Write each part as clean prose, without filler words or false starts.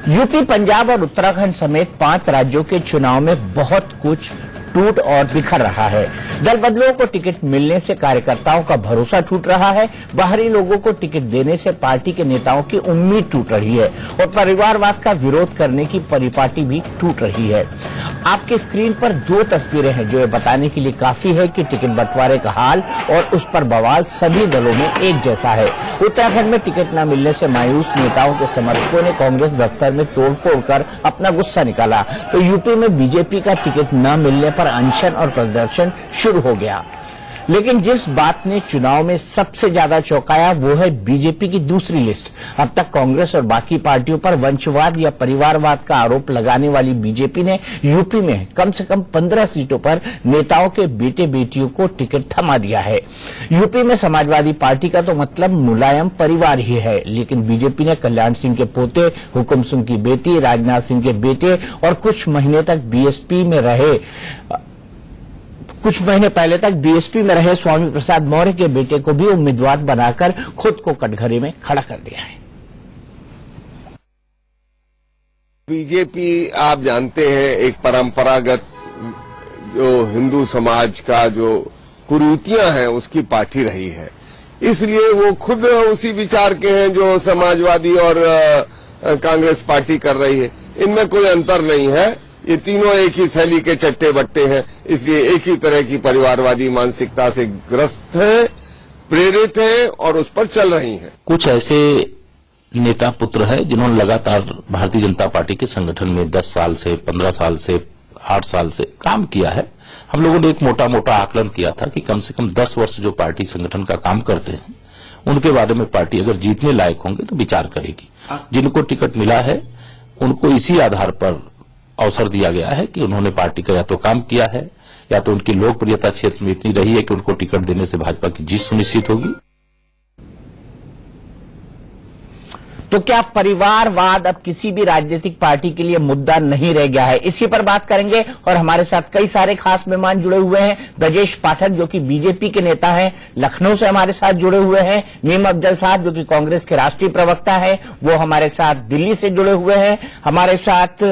UP, Punjab और उत्तराखंड समेत 5 राज्यों के चुनाव में बहुत कुछ टूट और बिखर रहा है। दल बदलुओं को टिकट मिलने से कार्यकर्ताओं का भरोसा टूट रहा है, बाहरी लोगों को टिकट देने से पार्टी के नेताओं की उम्मीद टूट रही है और परिवारवाद का विरोध करने की परिपाटी भी टूट रही है। आपकी स्क्रीन पर 2 तस्वीरें हैं जो ये बताने के लिए काफी है कि टिकट बंटवारे का हाल और उस पर बवाल सभी दलों में एक जैसा है। उत्तराखंड में टिकट न मिलने से मायूस नेताओं के समर्थकों ने कांग्रेस दफ्तर में तोड़फोड़ कर अपना गुस्सा निकाला, तो यूपी में बीजेपी का टिकट न मिलने पर अनशन और प्रदर्शन शुरू हो गया। लेकिन जिस बात ने चुनाव में सबसे ज्यादा चौंकाया वो है बीजेपी की दूसरी लिस्ट। अब तक कांग्रेस और बाकी पार्टियों पर वंशवाद या परिवारवाद का आरोप लगाने वाली बीजेपी ने यूपी में कम से कम 15 सीटों पर नेताओं के बेटे बेटियों को टिकट थमा दिया है। यूपी में समाजवादी पार्टी का तो मतलब मुलायम परिवार ही है, लेकिन बीजेपी ने कल्याण सिंह के पोते, हुकुम सिंह की बेटी, राजनाथ सिंह के बेटे और कुछ महीने पहले तक बीएसपी में रहे स्वामी प्रसाद मौर्य के बेटे को भी उम्मीदवार बनाकर खुद को कटघरे में खड़ा कर दिया है। बीजेपी आप जानते हैं एक परंपरागत जो हिंदू समाज का जो कुरीतियां हैं उसकी पार्टी रही है, इसलिए वो खुद उसी विचार के हैं जो समाजवादी और कांग्रेस पार्टी कर रही है। इनमें कोई अंतर नहीं है, ये तीनों एक ही थैली के चट्टे बट्टे हैं, इसलिए एक ही तरह की परिवारवादी मानसिकता से ग्रस्त हैं, प्रेरित हैं और उस पर चल रही हैं। कुछ ऐसे नेता पुत्र है जिन्होंने लगातार भारतीय जनता पार्टी के संगठन में 10 साल से, 15 साल से, 8 साल से काम किया है। हम लोगों ने एक मोटा मोटा आकलन किया था कि कम से कम 10 वर्ष जो पार्टी संगठन का काम करते हैं उनके बारे में पार्टी अगर जीतने लायक होंगे तो विचार करेगी। जिनको टिकट मिला है उनको इसी आधार पर अवसर दिया गया है कि उन्होंने पार्टी का या तो काम किया है या तो उनकी लोकप्रियता क्षेत्र में इतनी रही है कि उनको टिकट देने से भाजपा की जीत सुनिश्चित होगी। तो क्या परिवारवाद अब किसी भी राजनीतिक पार्टी के लिए मुद्दा नहीं रह गया है? इसी पर बात करेंगे और हमारे साथ कई सारे खास मेहमान जुड़े हुए हैं। ब्रजेश पाठक जो कि बीजेपी के नेता हैं, लखनऊ से हमारे साथ जुड़े हुए हैं। मीम अफजल साहब जो कि कांग्रेस के राष्ट्रीय प्रवक्ता हैं, वो हमारे साथ दिल्ली से जुड़े हुए हैं। हमारे साथ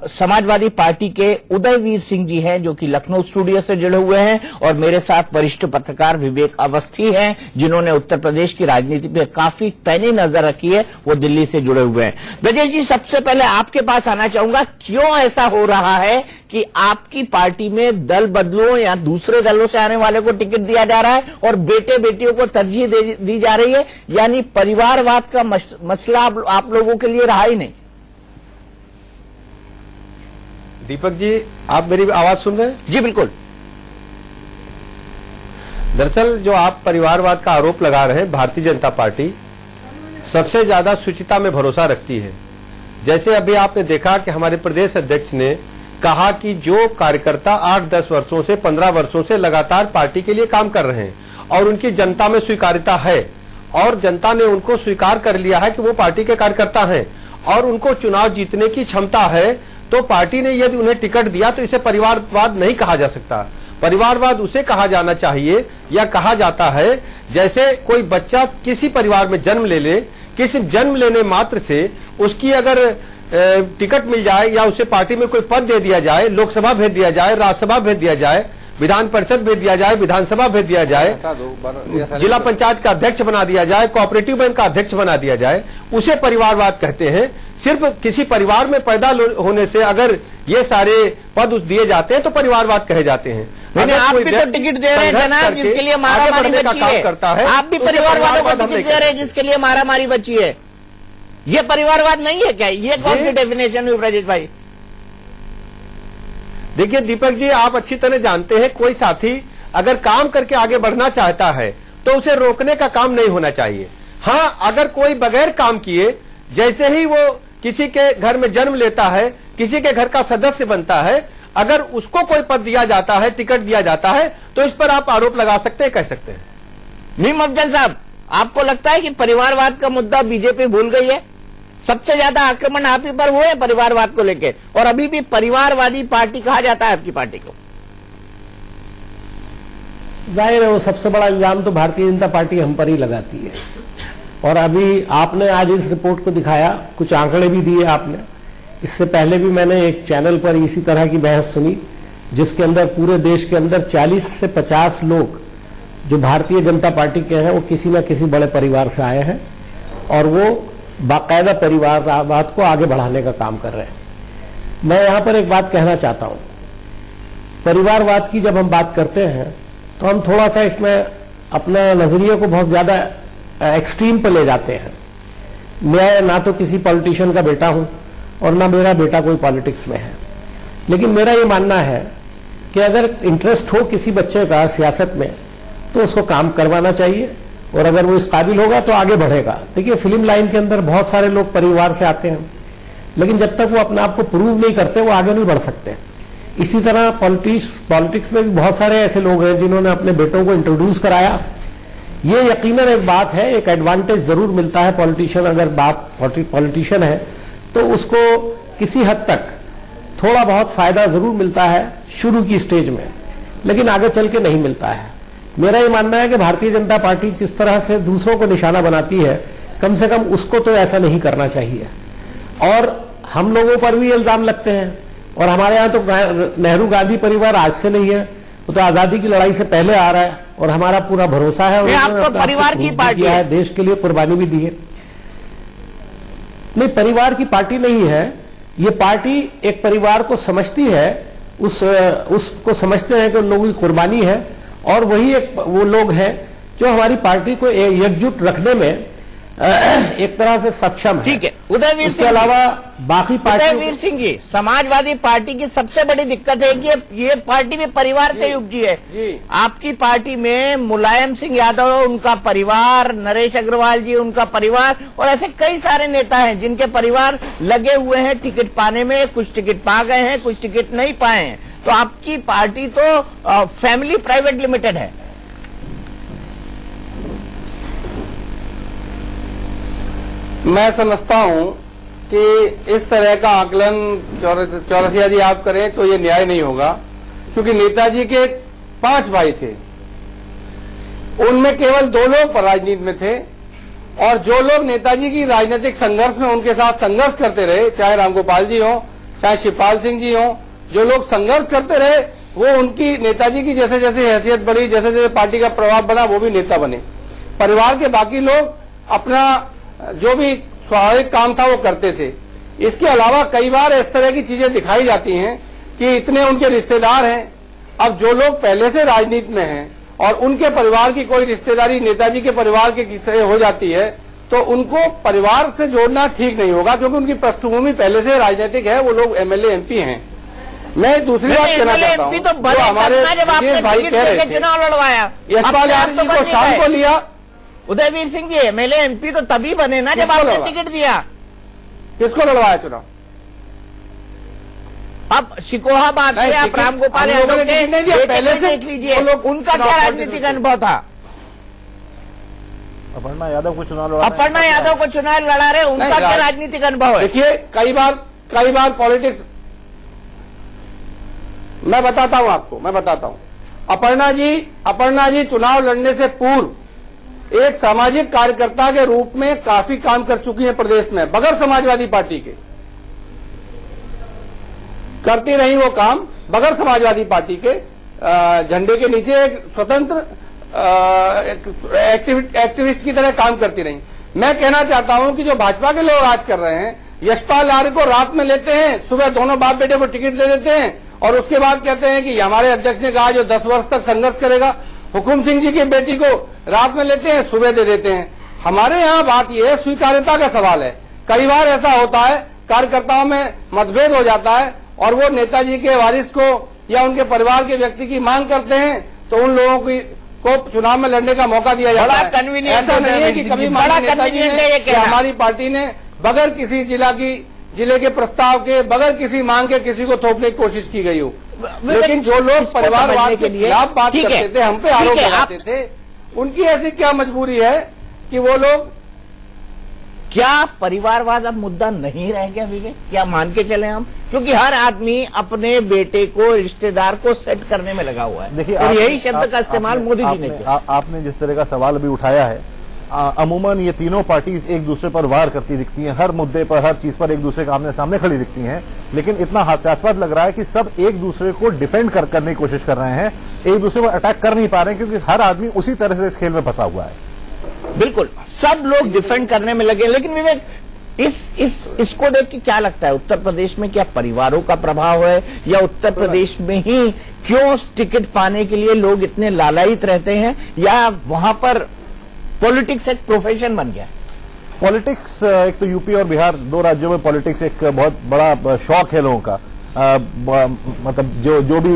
समाजवादी पार्टी के उदयवीर सिंह जी हैं जो कि लखनऊ स्टूडियो से जुड़े हुए हैं और मेरे साथ वरिष्ठ पत्रकार विवेक अवस्थी हैं जिन्होंने उत्तर प्रदेश की राजनीति पर काफी पैनी नजर रखी है, वो दिल्ली से जुड़े हुए हैं। ब्रजेश जी, सबसे पहले आपके पास आना चाहूंगा, क्यों ऐसा हो रहा है कि आपकी पार्टी में दल बदलुओं या दूसरे दलों से आने वाले को टिकट दिया जा रहा है और बेटे बेटियों को तरजीह दी जा रही है, यानी परिवारवाद का मसला आप लोगों के लिए रहा ही नहीं? दीपक जी, आप मेरी आवाज सुन रहे हैं? जी बिल्कुल। दरअसल जो आप परिवारवाद का आरोप लगा रहे हैं, भारतीय जनता पार्टी सबसे ज्यादा शुचिता में भरोसा रखती है। जैसे अभी आपने देखा कि हमारे प्रदेश अध्यक्ष ने कहा कि जो कार्यकर्ता 8-10 वर्षों से, 15 वर्षों से लगातार पार्टी के लिए काम कर रहे हैं और उनकी जनता में स्वीकार्यता है और जनता ने उनको स्वीकार कर लिया है कि वो पार्टी के कार्यकर्ता हैं और उनको चुनाव जीतने की क्षमता है, तो पार्टी ने यदि उन्हें टिकट दिया तो इसे परिवारवाद नहीं कहा जा सकता। परिवारवाद उसे कहा जाना चाहिए या कहा जाता है जैसे कोई बच्चा किसी परिवार में जन्म ले, किसी जन्म लेने मात्र से उसकी अगर टिकट मिल जाए या उसे पार्टी में कोई पद दे दिया जाए, लोकसभा भेज दिया जाए, राज्यसभा भेज दिया जाए, विधान परिषद भेज दिया जाए, विधानसभा भेज दिया जाए, जिला पंचायत का अध्यक्ष बना दिया जाए, कोऑपरेटिव बैंक का अध्यक्ष बना दिया जाए, उसे परिवारवाद कहते हैं। सिर्फ किसी परिवार में पैदा होने से अगर ये सारे पद दिए जाते हैं तो परिवारवाद कहे जाते हैं। आप भी तो टिकट दे रहे हैं जनाब जिसके लिए मारामारी बची है, करता है आप भी परिवार वालों को टिकट दे रहे हैं जिसके लिए मारामारी बची है। ये परिवारवाद नहीं है क्या? ये कौन सी डेफिनेशन हुई ब्रजेश भाई? देखिए दीपक जी, आप अच्छी तरह जानते हैं कोई साथी अगर काम करके आगे बढ़ना चाहता है तो उसे रोकने का काम नहीं होना चाहिए। हाँ, अगर कोई बगैर काम किए जैसे ही वो किसी के घर में जन्म लेता है, किसी के घर का सदस्य बनता है, अगर उसको कोई पद दिया जाता है, टिकट दिया जाता है, तो इस पर आप आरोप लगा सकते हैं, कह सकते हैं। मीम अफजल साहब, आपको लगता है कि परिवारवाद का मुद्दा बीजेपी भूल गई है? सबसे ज्यादा आक्रमण आप ही पर हुए हैं परिवारवाद को लेकर और अभी भी परिवारवादी पार्टी कहा जाता है आपकी पार्टी को। जाहिर है वो सबसे बड़ा इल्जाम तो भारतीय जनता पार्टी हम पर ही लगाती है। और अभी आपने आज इस रिपोर्ट को दिखाया, कुछ आंकड़े भी दिए आपने। इससे पहले भी मैंने एक चैनल पर इसी तरह की बहस सुनी, जिसके अंदर पूरे देश के अंदर 40 से 50 लोग जो भारतीय जनता पार्टी के हैं वो किसी न किसी बड़े परिवार से आए हैं और वो बाकायदा परिवारवाद को आगे बढ़ाने का काम कर रहे हैं। मैं यहां पर एक बात कहना चाहता हूं, परिवारवाद की जब हम बात करते हैं तो हम थोड़ा सा इसमें अपना नजरिए को बहुत ज्यादा एक्सट्रीम पर ले जाते हैं। मैं ना तो किसी पॉलिटिशियन का बेटा हूं और ना मेरा बेटा कोई पॉलिटिक्स में है, लेकिन मेरा ये मानना है कि अगर इंटरेस्ट हो किसी बच्चे का सियासत में तो उसको काम करवाना चाहिए और अगर वो इस काबिल होगा तो आगे बढ़ेगा। देखिए, फिल्म लाइन के अंदर बहुत सारे लोग परिवार से आते हैं, लेकिन जब तक वो अपने आप को प्रूव नहीं करते वो आगे नहीं बढ़ सकते। इसी तरह पॉलिटिक्स में भी बहुत सारे ऐसे लोग हैं जिन्होंने अपने बेटों को इंट्रोड्यूस कराया। ये यकीनन एक बात है, एक एडवांटेज जरूर मिलता है पॉलिटिशियन, अगर बाप पॉलिटिशियन है तो उसको किसी हद तक थोड़ा बहुत फायदा जरूर मिलता है शुरू की स्टेज में, लेकिन आगे चल के नहीं मिलता है। मेरा ये मानना है कि भारतीय जनता पार्टी जिस तरह से दूसरों को निशाना बनाती है, कम से कम उसको तो ऐसा नहीं करना चाहिए। और हम लोगों पर भी इल्जाम लगते हैं, और हमारे यहां तो नेहरू गांधी परिवार आज से नहीं है, वो तो आजादी की लड़ाई से पहले आ रहा है और हमारा पूरा भरोसा है। और आप तो परिवार की पार्टी है, देश के लिए कुर्बानी भी दी है। नहीं, परिवार की पार्टी नहीं है ये पार्टी। एक परिवार को समझती है, उसको समझते हैं कि उन लोगों की कुर्बानी है, और वही वो लोग हैं जो हमारी पार्टी को एकजुट रखने में एक तरह से सक्षम है। ठीक है, उदयवीर इसके सिंह, अलावा बाकी पार्टी, उदयवीर सिंह जी, समाजवादी पार्टी की सबसे बड़ी दिक्कत है कि ये पार्टी भी परिवार से उपजी है। आपकी पार्टी में मुलायम सिंह यादव, उनका परिवार, नरेश अग्रवाल जी, उनका परिवार, और ऐसे कई सारे नेता हैं जिनके परिवार लगे हुए हैं टिकट पाने में। कुछ टिकट पा गए हैं, कुछ टिकट नहीं पाए हैं। तो आपकी पार्टी तो फैमिली प्राइवेट लिमिटेड है। मैं समझता हूं कि इस तरह का आकलन चौरसिया जी आप करें तो ये न्याय नहीं होगा, क्योंकि नेताजी के 5 भाई थे, उनमें केवल 2 लोग राजनीति में थे, और जो लोग नेताजी की राजनीतिक संघर्ष में उनके साथ संघर्ष करते रहे, चाहे रामगोपाल जी हो, चाहे शिवपाल सिंह जी हो, जो लोग संघर्ष करते रहे वो उनकी नेताजी की जैसे जैसे हैसियत बढ़ी, जैसे जैसे पार्टी का प्रभाव बना, वो भी नेता बने। परिवार के बाकी लोग अपना जो भी स्वाभाविक काम था वो करते थे। इसके अलावा कई बार इस तरह की चीजें दिखाई जाती हैं कि इतने उनके रिश्तेदार हैं। अब जो लोग पहले से राजनीति में हैं और उनके परिवार की कोई रिश्तेदारी नेताजी के परिवार के किस्से हो जाती है, तो उनको परिवार से जोड़ना ठीक नहीं होगा, क्योंकि उनकी पृष्ठभूमि पहले से राजनीतिक है, वो लोग एमएलए एमपी हैं। मैं दूसरी बात कहना चाहता हूँ, जो हमारे भाई कह रहे थे, चुनाव लड़वाया, यशपाल यादव जी को शाम को लिया। उदयवीर सिंह जी, एमएलए एमपी तो तभी बने ना जब आपने टिकट दिया। किसको लड़वाया चुनाव? अब शिकोहाबाद से आप रामगोपाल यादव के पहले से देख लीजिए, उनका क्या राजनीतिक अनुभव था। अपर्णा यादव को चुनाव लड़ा रहे, उनका क्या राजनीतिक अनुभव है? देखिए, कई बार पॉलिटिक्स, मैं बताता हूं। अपर्णा जी चुनाव लड़ने से पूर्व एक सामाजिक कार्यकर्ता के रूप में काफी काम कर चुकी हैं प्रदेश में, बगैर समाजवादी पार्टी के करती रही वो काम, बगैर समाजवादी पार्टी के झंडे के नीचे एक स्वतंत्र एक्टिविस्ट की तरह काम करती रही। मैं कहना चाहता हूं कि जो भाजपा के लोग आज कर रहे हैं, यशपाल यादव को रात में लेते हैं, सुबह दोनों बाप बेटे को टिकट दे देते हैं, और उसके बाद कहते हैं कि हमारे अध्यक्ष ने कहा जो 10 वर्ष तक संघर्ष करेगा। हुकुम सिंह जी की बेटी को रात में लेते हैं, सुबह दे देते हैं। हमारे यहाँ बात यह है, स्वीकार्यता का सवाल है। कई बार ऐसा होता है, कार्यकर्ताओं में मतभेद हो जाता है और वो नेताजी के वारिस को या उनके परिवार के व्यक्ति की मांग करते हैं, तो उन लोगों को चुनाव में लड़ने का मौका दिया जाता है। ऐसा नहीं है कि कभी नेताजी ने, हमारी पार्टी ने बगैर किसी जिले के प्रस्ताव के, बगैर किसी मांग के किसी को थोपने की कोशिश की गई हो। लेकिन जो लोग परिवारवाद के खिलाफ बात करते थे, हम पे आरोप लगाते थे, उनकी ऐसी क्या मजबूरी है कि वो लोग, क्या परिवारवाद अब मुद्दा नहीं रह गया विवेक? क्या मान के चले हम? क्योंकि हर आदमी अपने बेटे को, रिश्तेदार को सेट करने में लगा हुआ है। देखिए, और यही शब्द का इस्तेमाल मोदी जी ने किया। आपने जिस तरह का सवाल अभी उठाया है, अमूमन ये तीनों पार्टीज एक दूसरे पर वार करती दिखती हैं, हर मुद्दे पर, हर चीज पर एक दूसरे के आमने सामने खड़ी दिखती हैं, लेकिन इतना हास्यास्पद लग रहा है कि सब एक दूसरे को डिफेंड करने की कोशिश कर रहे हैं, एक दूसरे पर अटैक कर नहीं पा रहे हैं, क्योंकि हर आदमी उसी तरह से इस खेल में फंसा हुआ है। बिल्कुल, सब लोग डिफेंड करने में लगे। लेकिन विवेक, इसको देख के क्या लगता है, उत्तर प्रदेश में क्या परिवारों का प्रभाव है, या उत्तर प्रदेश में ही क्यों टिकट पाने के लिए लोग इतने लालायित रहते हैं, या वहां पर पॉलिटिक्स एक प्रोफेशन बन गया है? पॉलिटिक्स, एक तो यूपी और बिहार, दो राज्यों में पॉलिटिक्स एक बहुत बड़ा शौक है लोगों का। मतलब जो भी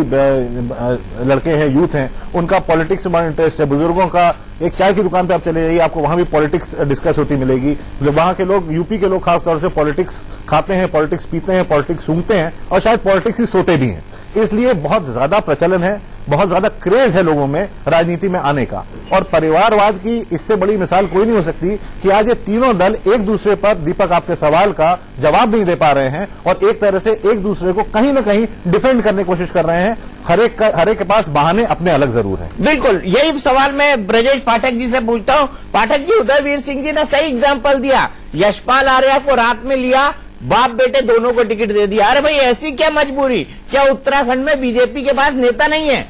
लड़के हैं, यूथ हैं, उनका पॉलिटिक्स में बड़ा इंटरेस्ट है। बुजुर्गों का, एक चाय की दुकान पे आप चले जाइए, आपको वहां भी पॉलिटिक्स डिस्कस होती मिलेगी। वहां के लोग, यूपी के लोग खासतौर से पॉलिटिक्स खाते हैं, पॉलिटिक्स पीते हैं, पॉलिटिक्स सूंघते हैं, और शायद पॉलिटिक्स ही सोते भी हैं। इसलिए बहुत ज्यादा प्रचलन है, बहुत ज्यादा क्रेज है लोगों में राजनीति में आने का। और परिवारवाद की इससे बड़ी मिसाल कोई नहीं हो सकती कि आज ये तीनों दल एक दूसरे पर, दीपक आपके सवाल का जवाब नहीं दे पा रहे हैं, और एक तरह से एक दूसरे को कहीं ना कहीं डिफेंड करने की कोशिश कर रहे हैं। हर एक के पास बहाने अपने अलग जरूर हैं। बिल्कुल, यही सवाल मैं ब्रजेश पाठक जी से पूछता हूं। पाठक जी, उदयवीर सिंह जी ने सही एग्जाम्पल दिया, यशपाल आर्या को रात में लिया, बाप बेटे दोनों को टिकट दे दिया। अरे भाई, ऐसी क्या मजबूरी? क्या उत्तराखंड में बीजेपी के पास नेता नहीं है?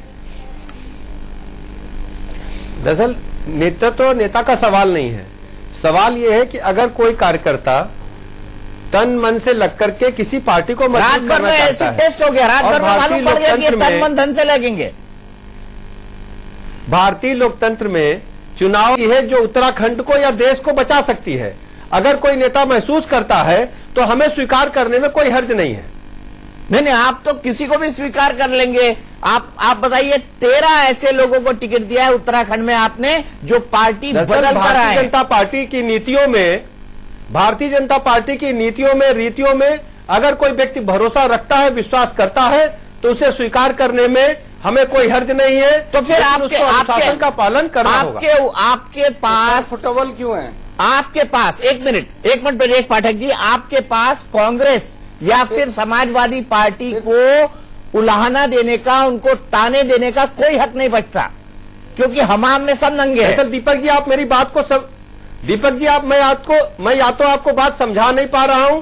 दरअसल नेता का सवाल नहीं है, सवाल यह है कि अगर कोई कार्यकर्ता तन मन से लग करके किसी पार्टी को रात मजबूत भर करना में चाहता ऐसे है, टेस्ट हो गया, रात और भर में मालूम पड़ गया कि तन मन धन से लगेंगे। भारतीय लोकतंत्र में चुनाव की है जो उत्तराखंड को या देश को बचा सकती है। अगर कोई नेता महसूस करता है तो हमें स्वीकार करने में कोई हर्ज नहीं है। नहीं, आप तो किसी को भी स्वीकार कर लेंगे। आप बताइए, 13 ऐसे लोगों को टिकट दिया है उत्तराखंड में आपने, जो पार्टी बदल कर आए। भारतीय जनता पार्टी की नीतियों में, भारतीय जनता पार्टी की नीतियों में, रीतियों में अगर कोई व्यक्ति भरोसा रखता है, विश्वास करता है, तो उसे स्वीकार करने में हमें कोई हर्ज नहीं है। तो फिर आपके अनुशासन का पालन करना होगा। आपके पास फुटबॉल क्यों है? आपके पास एक मिनट ब्रजेश पाठक जी, आपके पास कांग्रेस या फिर समाजवादी पार्टी को उलाहना देने का, उनको ताने देने का कोई हक नहीं बचता, क्योंकि हमाम में सब नंगे हैं। दीपक जी, आप मेरी बात को दीपक जी, मैं या तो आपको बात समझा नहीं पा रहा हूं,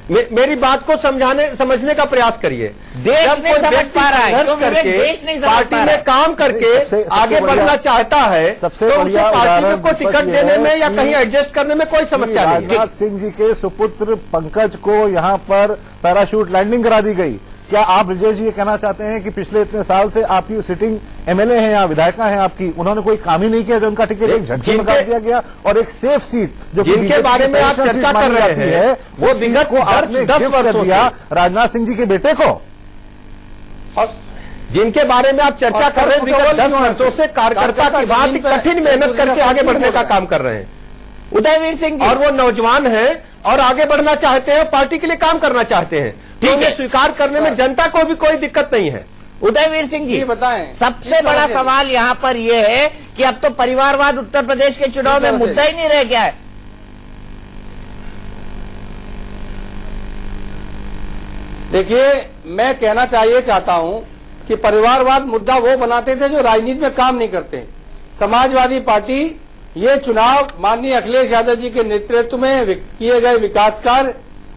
मेरी बात को समझने का प्रयास करिए। देश नहीं समझ पा रहा है, तो देश नहीं पार्टी में काम करके आगे बढ़ना चाहता है, तो उसे पार्टी को टिकट देने में या कहीं एडजस्ट करने में कोई समस्या नहीं है। राजनाथ सिंह जी के सुपुत्र पंकज को यहाँ पर पैराशूट लैंडिंग करा दी गई। क्या आप ब्रजेश जी ये कहना चाहते हैं कि पिछले इतने साल से आपकी सिटिंग एमएलए हैं या विधायिका हैं आपकी, उन्होंने कोई काम ही नहीं किया, जो उनका टिकट एक झटके में काट दिया गया, और एक सेफ सीट जो जिनके बारे में आप चर्चा कर रहे हैं, वो विगत को आपने 10 वर्ष दिया राजनाथ सिंह जी के बेटे को, और जिनके बारे में आप चर्चा कर रहे हैं, विगत 10 वर्षों से कार्यकर्ता की बात कठिन मेहनत करके आगे बढ़ने का काम कर रहे हैं उदयवीर सिंह जी, और वो नौजवान हैं और आगे बढ़ना चाहते हैं, पार्टी के लिए काम करना चाहते हैं, तो उन्हें स्वीकार करने में जनता को भी कोई दिक्कत नहीं है। उदयवीर सिंह जी, बताएं, सबसे बड़ा सवाल यहाँ पर यह है कि अब तो परिवारवाद उत्तर प्रदेश के चुनाव में मुद्दा ही नहीं रह गया है। देखिए, मैं कहना चाहता हूं कि परिवारवाद मुद्दा वो बनाते थे जो राजनीति में काम नहीं करते। समाजवादी पार्टी ये चुनाव माननीय अखिलेश यादव जी के नेतृत्व में किए गए विकास कार्य,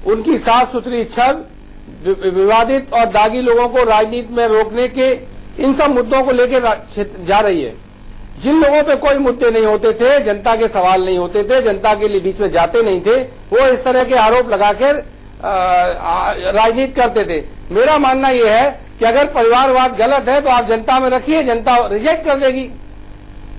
उनकी साफ सुथरी छवि, विवादित और दागी लोगों को राजनीति में रोकने के, इन सब मुद्दों को लेकर जा रही है। जिन लोगों पे कोई मुद्दे नहीं होते थे, जनता के सवाल नहीं होते थे, जनता के लिए बीच में जाते नहीं थे, वो इस तरह के आरोप लगाकर राजनीति करते थे। मेरा मानना यह है कि अगर परिवारवाद गलत है तो आप जनता में रखिए, जनता रिजेक्ट कर देगी।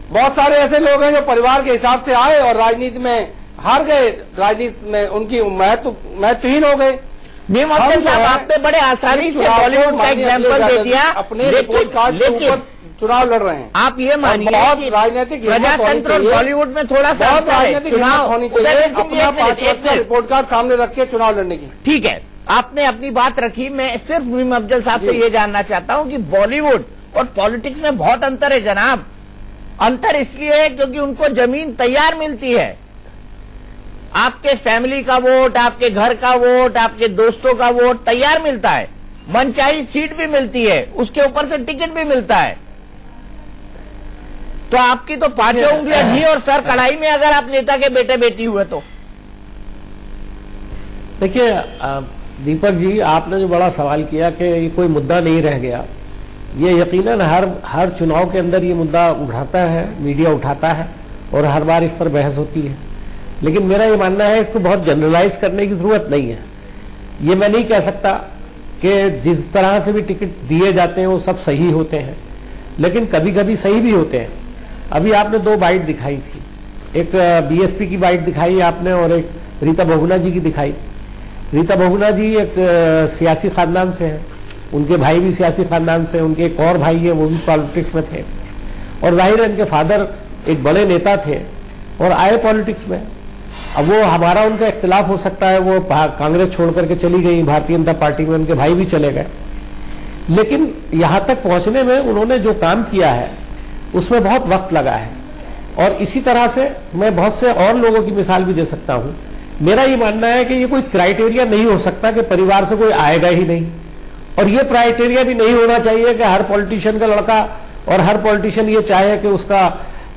बहुत सारे ऐसे लोग हैं जो परिवार के हिसाब से आए और राजनीति में हार गए, राजनीति में उनकी महत्वहीन हो गए। मीम अब्दुल साहब, आपने बड़े आसानी से बॉलीवुड का एग्जाम्पल दे दिया, अपने रिपोर्ट कार्ड के ऊपर चुनाव लड़ रहे हैं। आप ये मानिए कि राजनीतिक प्रजातंत्र और बॉलीवुड में थोड़ा सा राजनीतिक हिम्मत होनी चाहिए, अपना 5 वर्ष का रिपोर्ट कार्ड सामने रख के चुनाव लड़ने की। ठीक है, आपने अपनी बात रखी। मैं सिर्फ मीम अब्दुल साहब से ये जानना चाहता हूं कि बॉलीवुड और पॉलिटिक्स में बहुत अंतर है जनाब। अंतर इसलिए है क्योंकि उनको जमीन तैयार मिलती है, आपके फैमिली का वोट, आपके घर का वोट, आपके दोस्तों का वोट तैयार मिलता है, मनचाही सीट भी मिलती है, उसके ऊपर से टिकट भी मिलता है। तो आपकी तो पांचों उंगलियां घी और सर कढ़ाई में अगर आप नेता के बेटे बेटी हुए तो। देखिए दीपक जी, आपने जो बड़ा सवाल किया कि ये कोई मुद्दा नहीं रह गया, ये यकीनन हर चुनाव के अंदर ये मुद्दा उठाता है, मीडिया उठाता है और हर बार इस पर बहस होती है। लेकिन मेरा ये मानना है इसको बहुत जनरलाइज करने की जरूरत नहीं है। ये मैं नहीं कह सकता कि जिस तरह से भी टिकट दिए जाते हैं वो सब सही होते हैं, लेकिन कभी कभी सही भी होते हैं। अभी आपने 2 बाइट दिखाई थी, एक बीएसपी की बाइट दिखाई आपने और एक रीता बहुगुणा जी की दिखाई। रीता बहुगुणा जी एक सियासी खानदान से हैं, उनके भाई भी सियासी खानदान से, उनके एक और भाई है वो भी पॉलिटिक्स में थे और जाहिर है इनके फादर एक बड़े नेता थे और आए पॉलिटिक्स में। अब वो हमारा उनका इख्तिलाफ हो सकता है, वो कांग्रेस छोड़ करके चली गई भारतीय जनता पार्टी में, उनके भाई भी चले गए, लेकिन यहां तक पहुंचने में उन्होंने जो काम किया है उसमें बहुत वक्त लगा है। और इसी तरह से मैं बहुत से और लोगों की मिसाल भी दे सकता हूं। मेरा ये मानना है कि ये कोई क्राइटेरिया नहीं हो सकता कि परिवार से कोई आएगा ही नहीं, और ये क्राइटेरिया भी नहीं होना चाहिए कि हर पॉलिटिशियन का लड़का और हर पॉलिटिशियन ये चाहे कि उसका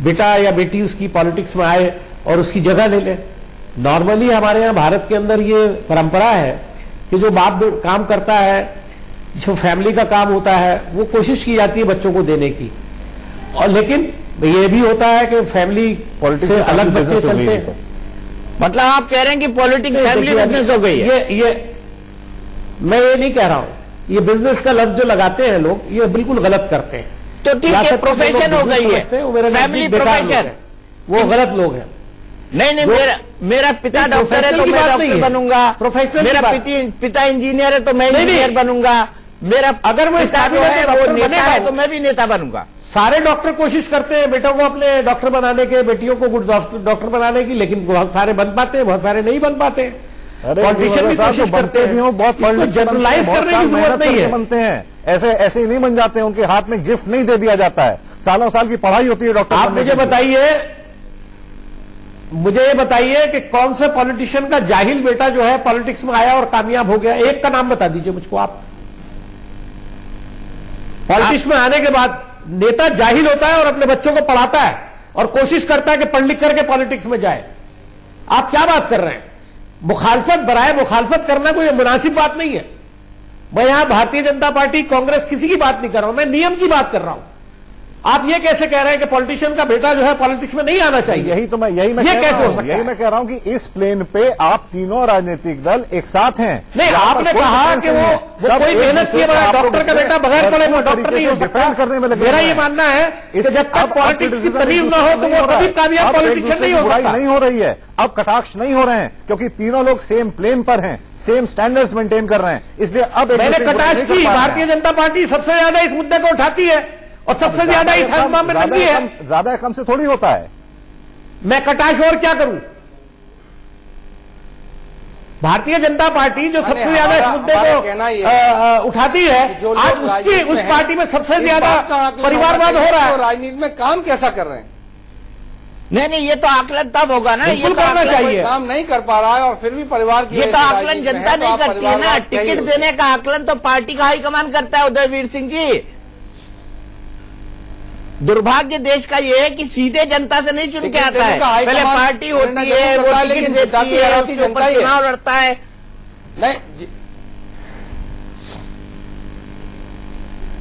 बेटा या बेटी उसकी पॉलिटिक्स में आए और उसकी जगह ले ले। नॉर्मली हमारे यहाँ भारत के अंदर ये परंपरा है कि जो बाप काम करता है, जो फैमिली का काम होता है, वो कोशिश की जाती है बच्चों को देने की। और लेकिन ये भी होता है कि फैमिली से अलग बच्चे चलते हैं। मतलब आप कह रहे हैं कि पॉलिटिक्स फैमिली बिजनेस हो गई है? ये मैं ये नहीं कह रहा हूं, ये बिजनेस का लफ्ज जो लगाते हैं लोग ये बिल्कुल गलत करते हैं। तो ठीक है, प्रोफेशन हो गई है, फैमिली प्रोफेशन, वो गलत लोग हैं। नहीं, मेरा पिता डॉक्टर है तो मैं डॉक्टर बनूंगा, मेरा पिता इंजीनियर है तो मैं इंजीनियर बनूंगा, मेरा अगर वो पिता जो है वो नेता है तो मैं भी नेता बनूंगा। सारे डॉक्टर कोशिश करते हैं बेटों को अपने डॉक्टर बनाने के, बेटियों को गुड डॉक्टर बनाने की, लेकिन बहुत सारे बन पाते हैं, बहुत सारे नहीं बन पाते हैं। पॉलिटिशियन भी कोशिश करते भी हो, बहुत जनरलाइज करने की जरूरत नहीं है। बनते हैं ऐसे ही नहीं बन जाते हैं, उनके हाथ में गिफ्ट नहीं दे दिया जाता है, सालों साल की पढ़ाई होती है डॉक्टर। आप मुझे ये बताइए कि कौन से पॉलिटिशियन का जाहिल बेटा जो है पॉलिटिक्स में आया और कामयाब हो गया? एक का नाम बता दीजिए मुझको आप। पॉलिटिक्स में आने के बाद नेता जाहिल होता है और अपने बच्चों को पढ़ाता है और कोशिश करता है कि पढ़ लिख करके पॉलिटिक्स में जाए। आप क्या बात कर रहे हैं? मुखालफत बराए मुखालफत करना कोई मुनासिब बात नहीं है। मैं यहां भारतीय जनता पार्टी, कांग्रेस किसी की बात नहीं कर रहा हूं, मैं नियम की बात कर रहा हूं। आप ये कैसे कह रहे हैं कि पॉलिटिशियन का बेटा जो है पॉलिटिक्स में नहीं आना चाहिए? यही मैं कह रहा हूं कि इस प्लेन पे आप तीनों राजनीतिक दल एक साथ हैं। नहीं, आपने कहा कि वो कोई मेहनत किए बगैर डॉक्टर का बेटा बगैर पढ़े वो डॉक्टर नहीं हो सकता। डिफेंड करने में लगे। मेरा ये मानना है कि जब तक पॉलिटिक्स की तमीज न हो तो वो कभी कामयाब पॉलिटिशियन नहीं हो सकता। नहीं हो रही है, अब कटाक्ष नहीं हो रहे हैं, क्योंकि तीनों लोग सेम प्लेन पर हैं, सेम स्टैंडर्ड्स मेंटेन कर रहे हैं, इसलिए अब मैंने कटाक्ष की। भारतीय जनता पार्टी सबसे ज्यादा इस मुद्दे को उठाती है और सबसे ज्यादा इस हंगामे में लगी है। ज्यादा कम से थोड़ी होता है। मैं कटाक्ष और क्या करूं? भारतीय जनता पार्टी जो सबसे ज्यादा इस मुद्दे को उठाती है, आज उस पार्टी में सबसे ज्यादा परिवारवाद हो रहा है। राजनीति में काम कैसा कर रहे हैं? नहीं, ये तो आकलन तब होगा ना, ये तो करना चाहिए। काम नहीं कर पा रहा है और फिर भी परिवार की, ये तो आकलन जनता नहीं करती है ना। टिकट देने का आकलन तो पार्टी का हाईकमान करता है। उदयवीर सिंह जी, दुर्भाग्य देश का ये है कि सीधे जनता से नहीं चुन के आता है, पहले पार्टी होती है, वो टिकट देती है, उसके ऊपर चुनाव लड़ता है। नहीं,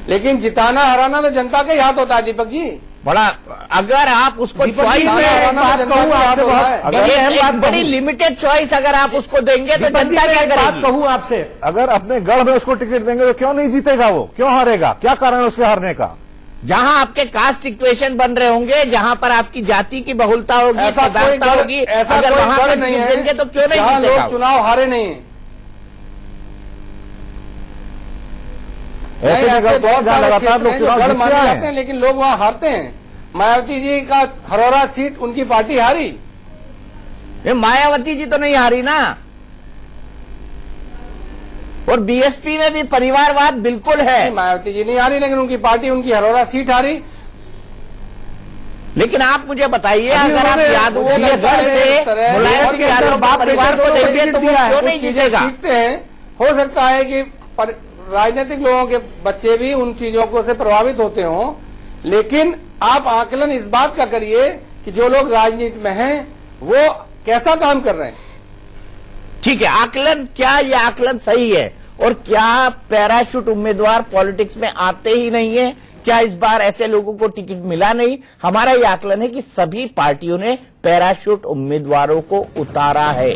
लेकिन जिताना हराना तो जनता के ही हाथ होता है दीपक जी। बड़ा, अगर आप उसको चॉइस बड़ी लिमिटेड चॉइस अगर आप उसको देंगे तो जनता क्या करेगी? कहूं आपसे, अगर अपने गढ़ में उसको टिकट देंगे तो क्यों नहीं जीतेगा? वो क्यों हारेगा? क्या कारण है उसके हारने का? जहां आपके कास्ट इक्वेशन बन रहे होंगे, जहां पर आपकी जाति की बहुलता होगी, पदार्थ होगी, अगर वहां पर नहीं देंगे तो क्यों नहीं जीतेगा? लोग चुनाव हारे नहीं है। ऐसे जहां लगातार लोग चुनाव माने जाते हैं लेकिन लोग वहां हारते हैं। मायावती जी का हरौरा सीट उनकी पार्टी हारी। मायावती जी तो नहीं हारी ना, और बीएसपी में भी परिवारवाद बिल्कुल है। मायावती जी नहीं हारी, लेकिन उनकी पार्टी, उनकी हरौरा सीट हारी। लेकिन आप मुझे बताइए, अगर आप यादवों के घर से मुलायम सिंह यादव परिवार को देंगे तो वो क्यों नहीं जीतेगा? सीखते हैं। हो सकता है कि राजनीतिक लोगों के बच्चे भी उन चीजों को से प्रभावित होते हों, लेकिन आप आकलन इस बात का करिए कि जो लोग राजनीति में हैं वो कैसा काम कर रहे हैं। ठीक है, आकलन क्या ये आकलन सही है? और क्या पैराशूट उम्मीदवार पॉलिटिक्स में आते ही नहीं है? क्या इस बार ऐसे लोगों को टिकट मिला नहीं? हमारा ये आकलन है कि सभी पार्टियों ने पैराशूट उम्मीदवारों को उतारा है।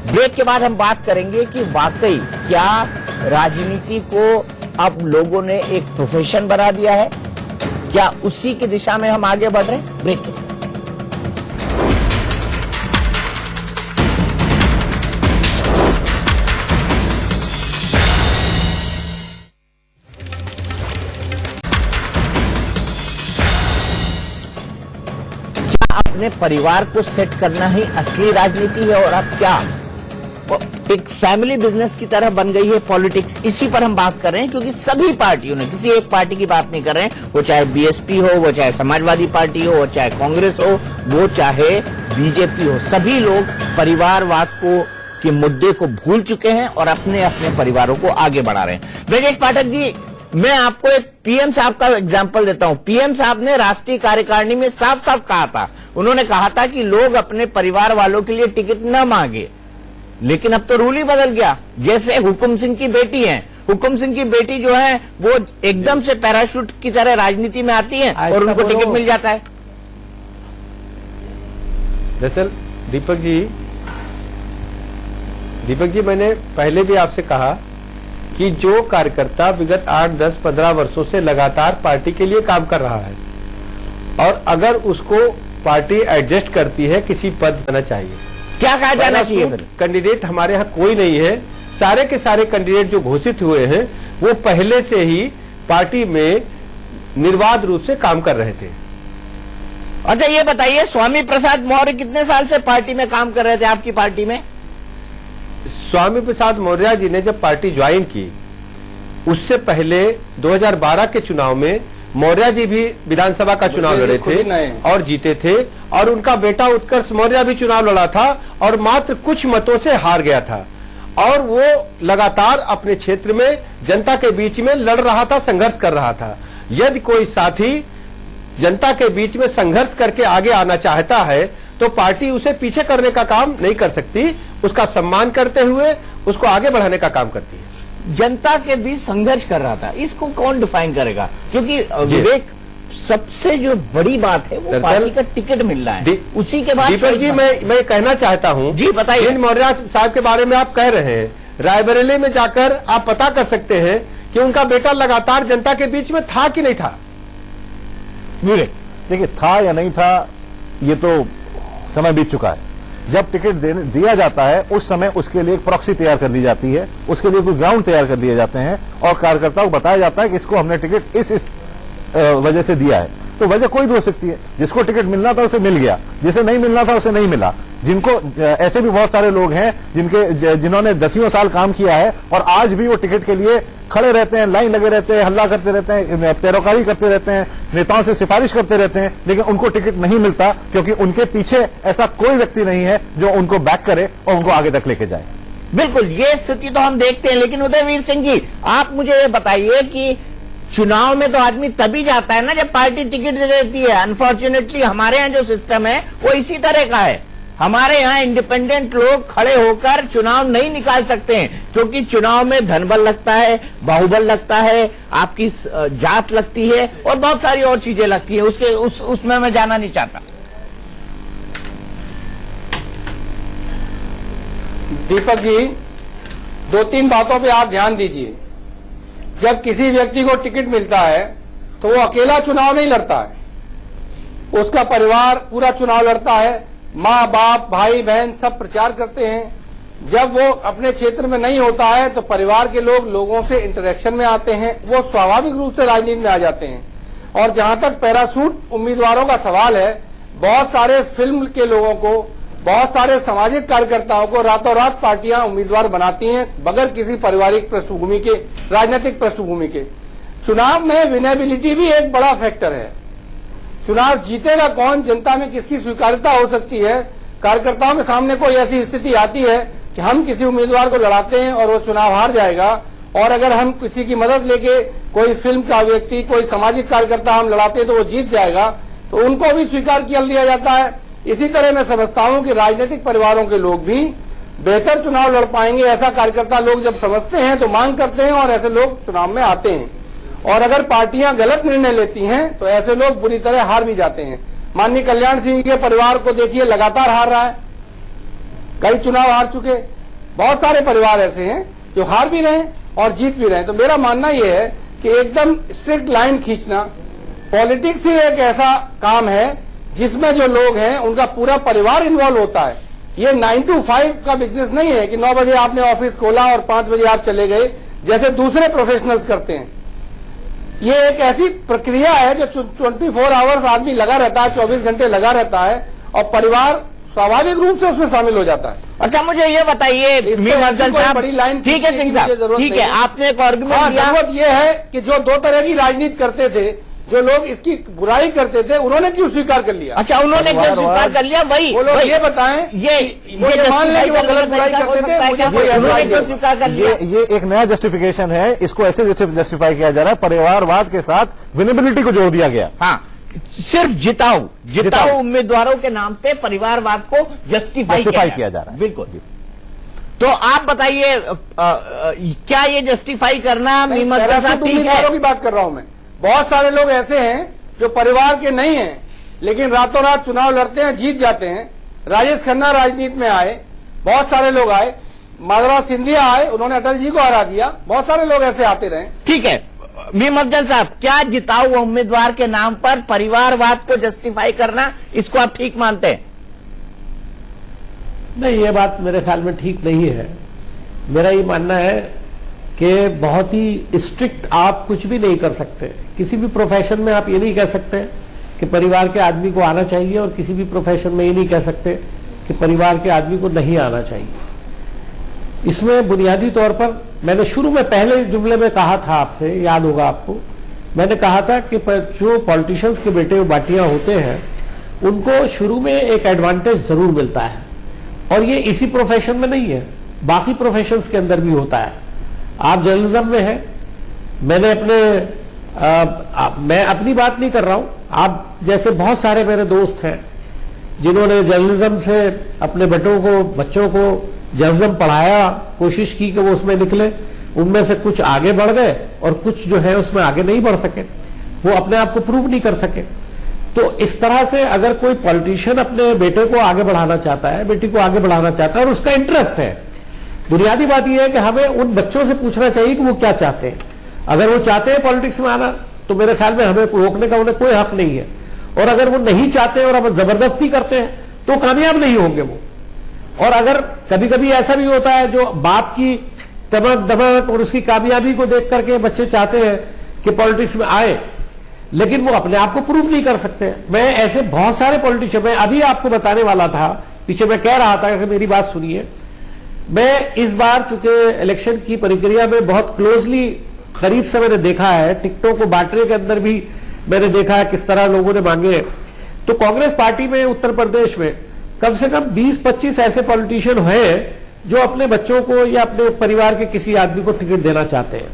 ब्रेक के बाद हम बात करेंगे कि वाकई क्या राजनीति को अब लोगों ने एक प्रोफेशन बना दिया है, क्या उसी की दिशा में हम आगे बढ़ रहे हैं? ब्रेक के बाद। अपने परिवार को सेट करना ही असली राजनीति है और अब क्या एक फैमिली बिजनेस की तरह बन गई है पॉलिटिक्स। इसी पर हम बात कर रहे हैं क्योंकि सभी पार्टियों ने, किसी एक पार्टी की बात नहीं कर रहे हैं, वो चाहे बीएसपी हो, वो चाहे समाजवादी पार्टी हो, वो चाहे कांग्रेस हो, वो चाहे बीजेपी हो, सभी लोग परिवारवाद के मुद्दे को भूल चुके हैं और अपने अपने परिवारों को आगे बढ़ा रहे हैं। ब्रजेश पाठक जी, मैं आपको एक पीएम साहब का एग्जाम्पल देता हूं। पीएम साहब ने राष्ट्रीय कार्यकारिणी में साफ साफ कहा था, उन्होंने कहा था कि लोग अपने परिवार वालों के लिए टिकट न मांगे, लेकिन अब तो रूल ही बदल गया। जैसे हुकुम सिंह की बेटी है, हुकुम सिंह की बेटी जो है वो एकदम से पैराशूट की तरह राजनीति में आती है और उनको टिकट मिल जाता है। दरअसल दीपक जी मैंने पहले भी आपसे कहा कि जो कार्यकर्ता विगत 8, 10, 15 वर्षों से लगातार पार्टी के लिए काम कर रहा है और अगर उसको पार्टी एडजस्ट करती है किसी पद जाना चाहिए। क्या कहा जाना चाहिए फिर? कैंडिडेट हमारे यहाँ कोई नहीं है, सारे के सारे कैंडिडेट जो घोषित हुए हैं वो पहले से ही पार्टी में निर्बाध रूप से काम कर रहे थे। अच्छा ये बताइए, स्वामी प्रसाद मौर्य कितने साल से पार्टी में काम कर रहे थे आपकी पार्टी में? स्वामी प्रसाद मौर्य जी ने जब पार्टी ज्वाइन की उससे पहले 2012 के चुनाव में मौर्य जी भी विधानसभा का चुनाव लड़े थे और जीते थे और उनका बेटा उत्कर्ष मौर्य भी चुनाव लड़ा था और मात्र कुछ मतों से हार गया था और वो लगातार अपने क्षेत्र में जनता के बीच में लड़ रहा था, संघर्ष कर रहा था। यदि कोई साथी जनता के बीच में संघर्ष करके आगे आना चाहता है तो पार्टी उसे पीछे करने का काम नहीं कर सकती, उसका सम्मान करते हुए उसको आगे बढ़ाने का काम करती है। जनता के बीच संघर्ष कर रहा था, इसको कौन डिफाइन करेगा? क्योंकि विवेक, सबसे जो बड़ी बात है वो पार्टी का टिकट मिल रहा है, उसी के बाद। दीपक जी मैं कहना चाहता हूं जी, बताइए। जिन मौर्य साहब के बारे में आप कह रहे हैं, रायबरेली में जाकर आप पता कर सकते हैं कि उनका बेटा लगातार जनता के बीच में था कि नहीं था। विवेक, देखिए था या नहीं था ये तो समय बीत चुका है। जब टिकट दिया जाता है उस समय उसके लिए एक प्रॉक्सी तैयार कर ली जाती है, उसके लिए कोई ग्राउंड तैयार कर लिए जाते हैं और कार्यकर्ताओं को बताया जाता है कि इसको हमने टिकट इस वजह से दिया है। तो वजह कोई भी हो सकती है, जिसको टिकट मिलना था उसे मिल गया, जिसे नहीं मिलना था उसे नहीं मिला। जिनको ऐसे भी बहुत सारे लोग हैं जिन्होंने दसियों साल काम किया है और आज भी वो टिकट के लिए खड़े रहते हैं, लाइन लगे रहते हैं, हल्ला करते रहते हैं, पैरोकारी करते रहते हैं, नेताओं से सिफारिश करते रहते हैं, लेकिन उनको टिकट नहीं मिलता क्योंकि उनके पीछे ऐसा कोई व्यक्ति नहीं है जो उनको बैक करे और उनको आगे तक लेके जाए। बिल्कुल, ये स्थिति तो हम देखते हैं। लेकिन उदयवीर सिंह जी, आप मुझे ये बताइए कि चुनाव में तो आदमी तभी जाता है ना जब पार्टी टिकट दे देती है। अनफॉर्चुनेटली हमारे यहाँ जो सिस्टम है वो इसी तरह का है। हमारे यहाँ इंडिपेंडेंट लोग खड़े होकर चुनाव नहीं निकाल सकते हैं क्योंकि चुनाव में धनबल लगता है, बाहुबल लगता है, आपकी जात लगती है और बहुत सारी और चीजें लगती है। उसमें मैं जाना नहीं चाहता। दीपक जी, 2-3 बातों पे आप ध्यान दीजिए। जब किसी व्यक्ति को टिकट मिलता है तो वो अकेला चुनाव नहीं लड़ता है, उसका परिवार पूरा चुनाव लड़ता है, माँ बाप भाई बहन सब प्रचार करते हैं। जब वो अपने क्षेत्र में नहीं होता है तो परिवार के लोगों से इंटरेक्शन में आते हैं, वो स्वाभाविक रूप से राजनीति में आ जाते हैं। और जहां तक पैराशूट उम्मीदवारों का सवाल है, बहुत सारे फिल्म के लोगों को, बहुत सारे सामाजिक कार्यकर्ताओं को रातों रात पार्टियां उम्मीदवार बनाती हैं बगैर किसी पारिवारिक पृष्ठभूमि के, राजनीतिक पृष्ठभूमि के। चुनाव में विनेबिलिटी भी एक बड़ा फैक्टर है। चुनाव जीतेगा कौन, जनता में किसकी स्वीकार्यता हो सकती है। कार्यकर्ताओं के सामने कोई ऐसी स्थिति आती है कि हम किसी उम्मीदवार को लड़ाते हैं और वो चुनाव हार जाएगा, और अगर हम किसी की मदद लेके कोई फिल्म का व्यक्ति, कोई सामाजिक कार्यकर्ता हम लड़ाते हैं तो वो जीत जाएगा, तो उनको भी स्वीकार कर लिया जाता है। इसी तरह मैं समझता हूं कि राजनीतिक परिवारों के लोग भी बेहतर चुनाव लड़ पाएंगे, ऐसा कार्यकर्ता लोग जब समझते हैं तो मांग करते हैं और ऐसे लोग चुनाव में आते हैं। और अगर पार्टियां गलत निर्णय लेती हैं तो ऐसे लोग बुरी तरह हार भी जाते हैं। माननीय कल्याण सिंह के परिवार को देखिए, लगातार हार रहा है, कई चुनाव हार चुके। बहुत सारे परिवार ऐसे हैं जो हार भी रहे हैं और जीत भी रहे हैं। तो मेरा मानना यह है कि एकदम स्ट्रिक्ट लाइन खींचना, पॉलिटिक्स ही एक ऐसा काम है जिसमें जो लोग हैं उनका पूरा परिवार इन्वॉल्व होता है। ये 9 to 5 का बिजनेस नहीं है कि 9 बजे आपने ऑफिस खोला और 5 बजे आप चले गए जैसे दूसरे प्रोफेशनल्स करते हैं। ये एक ऐसी प्रक्रिया है जो 24 आवर्स आदमी लगा रहता है, 24 घंटे लगा रहता है और परिवार स्वाभाविक रूप से उसमें शामिल हो जाता है। अच्छा, मुझे ये बताइए मीर अफजल साहब, बड़ी लाइन ठीक है सिंह साहब, ठीक है, आपने एक आर्गुमेंट दिया। जरूरत यह है कि जो दो तरह की राजनीति करते थे, जो लोग इसकी बुराई करते थे, उन्होंने क्यों स्वीकार कर लिया? अच्छा, उन्होंने क्यों स्वीकार कर लिया? वही वो लोग ये बताएं, ये मान लें कि वो गलत बुराई करते थे, उन्होंने क्यों स्वीकार कर लिया? ये एक नया जस्टिफिकेशन है, इसको ऐसे जस्टिफाई किया जा रहा है, परिवारवाद के साथ विनेबिलिटी को जोड़ दिया गया। हाँ, सिर्फ जिताऊ उम्मीदवारों के नाम पे परिवारवाद को जस्टिफाई किया जा रहा है। बिल्कुल। तो आप बताइए, क्या ये जस्टिफाई करना मीर अफजल साहब ठीक है? की बात कर रहा हूं मैं। बहुत सारे लोग ऐसे हैं जो परिवार के नहीं हैं, लेकिन रातों रात चुनाव लड़ते हैं, जीत जाते हैं। राजेश खन्ना राजनीति में आए, बहुत सारे लोग आए, माधवराव सिंधिया आए, उन्होंने अटल जी को हरा दिया। बहुत सारे लोग ऐसे आते रहे। ठीक है मीर अफजल साहब, क्या जिताऊ उम्मीदवार के नाम पर परिवारवाद को जस्टिफाई करना, इसको आप ठीक मानते हैं? नहीं, ये बात मेरे ख्याल में ठीक नहीं है। मेरा ये मानना है कि बहुत ही स्ट्रिक्ट आप कुछ भी नहीं कर सकते। किसी भी प्रोफेशन में आप ये नहीं कह सकते कि परिवार के आदमी को आना चाहिए और किसी भी प्रोफेशन में ये नहीं कह सकते कि परिवार के आदमी को नहीं आना चाहिए। इसमें बुनियादी तौर पर मैंने शुरू में पहले जुमले में कहा था, आपसे याद होगा आपको, मैंने कहा था कि जो पॉलिटिशियंस के बेटे बाटियां होते हैं उनको शुरू में एक एडवांटेज जरूर मिलता है, और ये इसी प्रोफेशन में नहीं है, बाकी प्रोफेशंस के अंदर भी होता है। आप जर्नलिज्म में हैं, मैंने मैं अपनी बात नहीं कर रहा हूं, आप जैसे बहुत सारे मेरे दोस्त हैं जिन्होंने जर्नलिज्म से अपने बच्चों को जर्नलिज्म पढ़ाया, कोशिश की कि वो उसमें निकले। उनमें से कुछ आगे बढ़ गए और कुछ जो है उसमें आगे नहीं बढ़ सके, वो अपने आप को प्रूव नहीं कर सके। तो इस तरह से अगर कोई पॉलिटिशियन अपने बेटे को आगे बढ़ाना चाहता है, बेटी को आगे बढ़ाना चाहता है और उसका इंटरेस्ट है, बुनियादी बात यह है कि हमें उन बच्चों से पूछना चाहिए कि वो क्या चाहते हैं। अगर वो चाहते हैं पॉलिटिक्स में आना, तो मेरे ख्याल में हमें रोकने का उन्हें कोई हक नहीं है। और अगर वो नहीं चाहते और हम जबरदस्ती करते हैं तो कामयाब नहीं होंगे वो। और अगर कभी कभी ऐसा भी होता है, जो बाप की दमक और उसकी कामयाबी को देख करके बच्चे चाहते हैं कि पॉलिटिक्स में आए, लेकिन वो अपने आप को प्रूव नहीं कर सकते। मैं ऐसे बहुत सारे पॉलिटिशियन, मैं अभी आपको बताने वाला था, पीछे मैं कह रहा था कि मेरी बात सुनिए। मैं इस बार चूंकि इलेक्शन की प्रक्रिया में बहुत क्लोजली करीब से मैंने देखा है, टिकटों को बांटने के अंदर भी मैंने देखा है किस तरह लोगों ने मांगे। तो कांग्रेस पार्टी में उत्तर प्रदेश में कम से कम 20-25 ऐसे पॉलिटिशियन हैं जो अपने बच्चों को या अपने परिवार के किसी आदमी को टिकट देना चाहते हैं।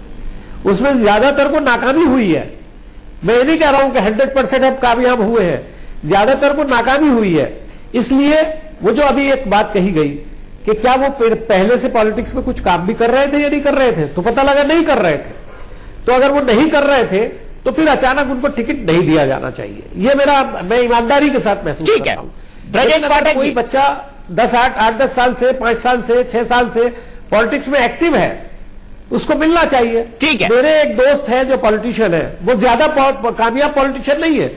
उसमें ज्यादातर को नाकामी हुई है। मैं ये नहीं कह रहा हूं कि 100% अब कामयाब हुए हैं, ज्यादातर को नाकामी हुई है। इसलिए वो जो अभी एक बात कही गई कि क्या वो पहले से पॉलिटिक्स में कुछ काम भी कर रहे थे या नहीं कर रहे थे, तो पता लगा नहीं कर रहे थे। तो अगर वो नहीं कर रहे थे तो फिर अचानक उनको टिकट नहीं दिया जाना चाहिए। ये मैं ईमानदारी के साथ महसूस करता हूं। ब्रजेश पाठक, कोई बच्चा 8-10 साल से, 5 साल से, 6 साल से पॉलिटिक्स में एक्टिव है, उसको मिलना चाहिए। ठीक है। मेरे एक दोस्त है जो पॉलिटिशियन है, वो ज्यादा कामयाब पॉलिटिशियन नहीं है,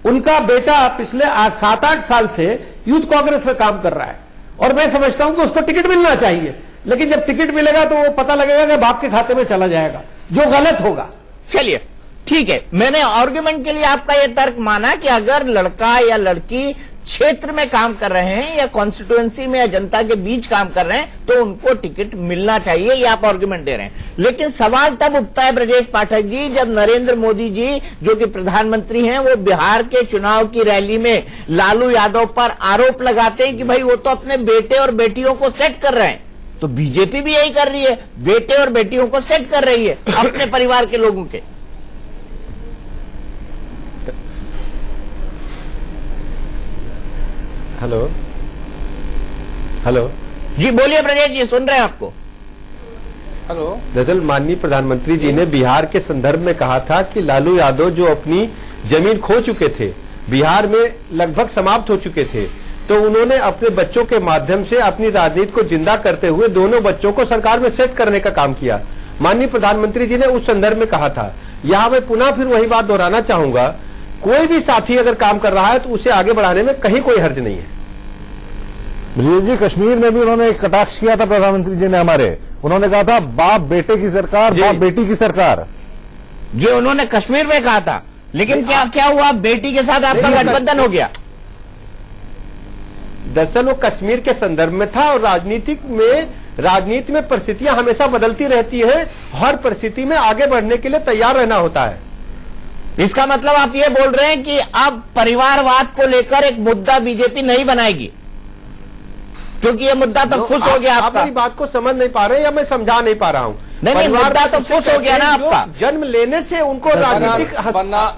उनका बेटा पिछले 7-8 साल से यूथ कांग्रेस में काम कर रहा है, और मैं समझता हूं कि उसको टिकट मिलना चाहिए। लेकिन जब टिकट मिलेगा तो वो पता लगेगा कि बाप के खाते में चला जाएगा, जो गलत होगा। चलिए ठीक है, मैंने आर्गुमेंट के लिए आपका यह तर्क माना कि अगर लड़का या लड़की क्षेत्र में काम कर रहे हैं या कॉन्स्टिट्यूएंसी में या जनता के बीच काम कर रहे हैं तो उनको टिकट मिलना चाहिए, ये आप आर्गुमेंट दे रहे हैं। लेकिन सवाल तब उठता है ब्रजेश पाठक जी, जब नरेंद्र मोदी जी जो कि प्रधानमंत्री हैं, वो बिहार के चुनाव की रैली में लालू यादव पर आरोप लगाते हैं कि भाई वो तो अपने बेटे और बेटियों को सेट कर रहे हैं। तो बीजेपी भी यही कर रही है, बेटे और बेटियों को सेट कर रही है अपने परिवार के लोगों के। हेलो हेलो जी बोलिए ब्रजेश जी, सुन रहे हैं आपको। हेलो। दरअसल माननीय प्रधानमंत्री जी ने बिहार के संदर्भ में कहा था कि लालू यादव जो अपनी जमीन खो चुके थे, बिहार में लगभग समाप्त हो चुके थे, तो उन्होंने अपने बच्चों के माध्यम से अपनी राजनीति को जिंदा करते हुए दोनों बच्चों को सरकार में सेट करने का काम किया। माननीय प्रधानमंत्री जी ने उस संदर्भ में कहा था। यहां मैं पुनः फिर वही बात दोहराना चाहूंगा, कोई भी साथी अगर काम कर रहा है तो उसे आगे बढ़ाने में कहीं कोई हर्ज नहीं है। ब्रजेश जी, कश्मीर में भी उन्होंने एक कटाक्ष किया था प्रधानमंत्री जी ने हमारे, उन्होंने कहा था बाप बेटे की सरकार, बाप बेटी की सरकार। ये उन्होंने कश्मीर में कहा था, लेकिन क्या हुआ, बेटी के साथ आपका गठबंधन हो गया। दरअसल वो कश्मीर के संदर्भ में था, और राजनीति में परिस्थितियां हमेशा बदलती रहती हैं, हर परिस्थिति में आगे बढ़ने के लिए तैयार रहना होता है। इसका मतलब आप ये बोल रहे हैं कि अब परिवारवाद को लेकर एक मुद्दा बीजेपी नहीं बनाएगी, क्योंकि ये मुद्दा तो फुस हो गया आप आपका। मेरी बात को समझ नहीं पा रहे या मैं समझा नहीं पा रहा हूं। नहीं, मुद्दा तो फुस हो गया ना आपका। जन्म लेने से उनको राजनीतिक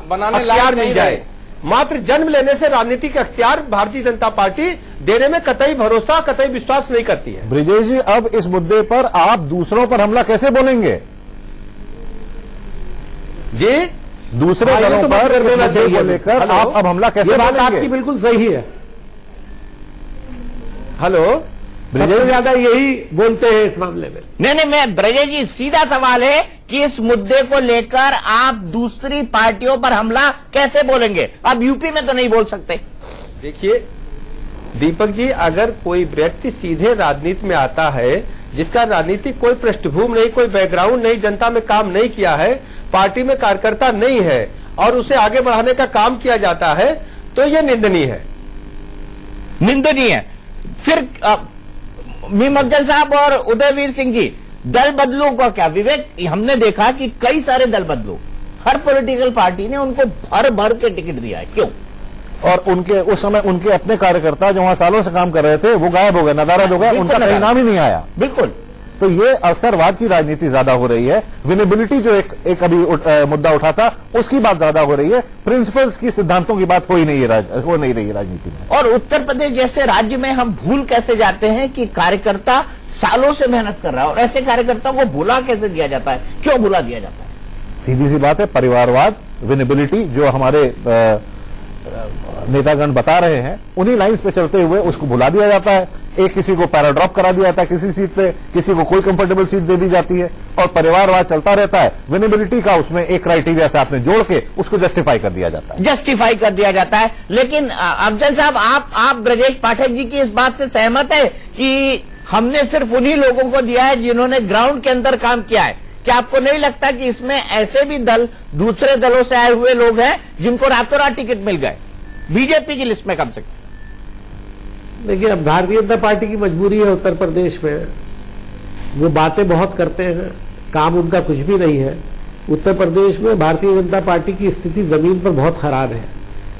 बनाने अख्तियार लायक मिल नहीं जाए, रहे। मात्र जन्म लेने से राजनीतिक अख्तियार भारतीय जनता पार्टी देने में कतई भरोसा, कतई विश्वास नहीं करती है। ब्रिजेश जी, अब इस मुद्दे पर आप दूसरों पर हमला कैसे बोलेंगे? जी, दूसरे ये दलों तो पर कर देना इस मुद्दे को चाहिए। लेकर हेलो? आप अब हमला कैसे ये बात बोलेंगे? आपकी बिल्कुल सही है। हेलो, सबसे ज्यादा यही बोलते हैं इस मामले में। नहीं, मैं ब्रजेश जी, सीधा सवाल है कि इस मुद्दे को लेकर आप दूसरी पार्टियों पर हमला कैसे बोलेंगे? अब यूपी में तो नहीं बोल सकते। देखिए दीपक जी, अगर कोई व्यक्ति सीधे राजनीति में आता है, जिसका राजनीतिक कोई पृष्ठभूमि नहीं, कोई बैकग्राउंड नहीं, जनता में काम नहीं किया है, पार्टी में कार्यकर्ता नहीं है, और उसे आगे बढ़ाने का काम किया जाता है, तो ये निंदनीय है। निंदनीय है। फिर मीम अफजल साहब और उदयवीर सिंह जी, दल बदलू का क्या विवेक? हमने देखा कि कई सारे दल बदलू, हर पॉलिटिकल पार्टी ने उनको भर भर के टिकट दिया है, क्यों? और उनके उस समय उनके अपने कार्यकर्ता जो वहां सालों से काम कर रहे थे, वो गायब हो गए, नदारद हो गए, उनका कहीं नाम ही नहीं आया। बिल्कुल। तो ये अवसरवाद की राजनीति ज्यादा हो रही है। विनेबिलिटी जो एक अभी मुद्दा उठा था, उसकी बात ज्यादा हो रही है। प्रिंसिपल्स की, सिद्धांतों की बात हो नहीं रही है राजनीति में। और उत्तर प्रदेश जैसे राज्य में हम भूल कैसे जाते हैं कि कार्यकर्ता सालों से मेहनत कर रहा है, और ऐसे कार्यकर्ता को भुला कैसे दिया जाता है? क्यों भुला दिया जाता है? सीधी सी बात है, परिवारवाद, विनेबिलिटी जो हमारे नेतागण बता रहे हैं, उन्हीं लाइंस पे चलते हुए उसको भुला दिया जाता है। एक किसी को पैराड्रॉप करा दिया जाता है किसी सीट पे, किसी को कोई कंफर्टेबल सीट दे दी जाती है, और परिवारवाद चलता रहता है। विनेबिलिटी का उसमें एक क्राइटेरिया साथ में जोड़ के उसको जस्टिफाई कर दिया जाता है। जस्टिफाई कर दिया जाता है। लेकिन अफजल साहब, आप ब्रजेश पाठक जी की इस बात से सहमत है कि हमने सिर्फ उन्हीं लोगों को दिया है जिन्होंने ग्राउंड के अंदर काम किया है? क्या आपको नहीं लगता कि इसमें ऐसे भी दल, दूसरे दलों से आए हुए लोग हैं जिनको रातों रात टिकट मिल गए, बीजेपी की लिस्ट में कम से कम? देखिए, अब भारतीय जनता पार्टी की मजबूरी है उत्तर प्रदेश में, वो बातें बहुत करते हैं, काम उनका कुछ भी नहीं है। उत्तर प्रदेश में भारतीय जनता पार्टी की स्थिति जमीन पर बहुत खराब है।